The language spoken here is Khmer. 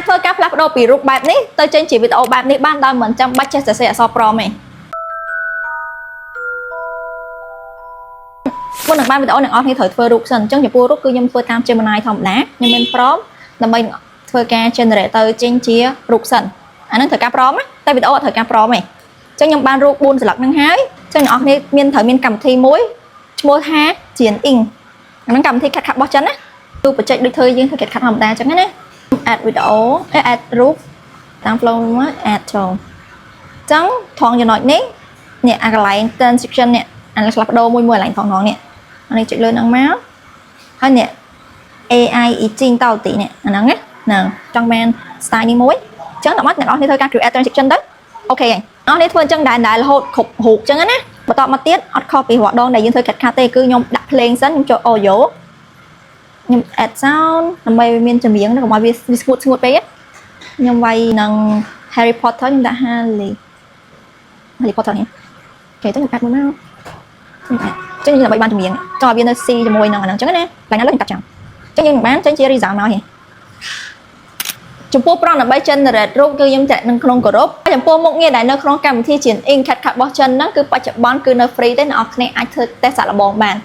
ធ្វើការផ្លាស់ប្ដូរពីរូបបែបនេះទៅចេញជាវីដេអូបែបនេះបានដោយមិនចាំបាច់ចេះសរសេរអក្សរព្រមទេមុននឹងបានវីដេអូអ្នកនរគ្នាត្រូវធ្វើរូបសិនអញ្ចឹងចំពោះរូបគឺខ្ញុំធ្វើតាម Gemini ធម្មតាខ្ញុំមានព្រមដើម្បីធ្វើការ generate ទៅចេញជារូបសិនអានឹងត្រូវការព្រមណាតែវីដេអូអត់ត្រូវការព្រមទេអញ្ចឹងខ្ញុំបានរូប4ស្លឹកហ្នឹងហើយអញ្ចឹងអ្នកនរគ្នាមានត្រូវមានកម្មវិធីមួយឈ្មោះថា Gen-ink អាហ្នឹងកម្មវិធីខាត់របស់ចិនណាទូបច្ចេកដូចធ្វើយើងធ្វើខាត់ធម្មតាអញ្ចឹងណា add video add រូបតាម flow មក add ចូលអញ្ចឹងថងចំណុចនេះនេះអាកន្លែង transition នេះអានេះផ្លាស់ប្ដូរមួយកន្លែងថងនេះអានេះចុចលើហ្នឹងមកហើយនេះ AI aging តទៅទីនេះអាហ្នឹងណាហ្នឹងចង់បាន style នេះមួយអញ្ចឹងដល់មកអ្នកនរគ្នាធ្វើការ create transition ទៅអូខេហើយអ្នកនរគ្នាធ្វើអញ្ចឹងដែររហូតគ្រប់រូបអញ្ចឹងណាបន្តមកទៀតអត់ខុសពីរាល់ដងដែលយើងធ្វើកាត់ខាតទេគឺខ្ញុំដាក់ភ្លេងសិនខ្ញុំចូល audio ខ្ញុំ add sound ដើម្បីមានចម្រៀងកុំឲ្យវាស្ងួតពេកខ្ញុំវាយនឹង Harry Potter ខ្ញុំដាក់ Harry Potter នេះអូខេទៅខ្ញុំ add មួយមកចឹងយើងដើម្បីបានចម្រៀងចង់ឲ្យវានៅ C ជាមួយនឹងអាហ្នឹងអញ្ចឹងណាឡើងណាលើខ្ញុំកាត់ចាំអញ្ចឹងយើងបានចេញជា result មកហ្នឹងចំពោះប្រងដើម្បី generate រូបគឺខ្ញុំចាក់នៅក្នុងgroup ចំពោះមុខងារដែលនៅក្នុងកម្មវិធី Gen-ink CapCut របស់ចិនហ្នឹងគឺបច្ចុប្បន្នគឺនៅ free ទេអ្នកនរគ្នាអាចធ្វើតេស្តសាកល្បងបាន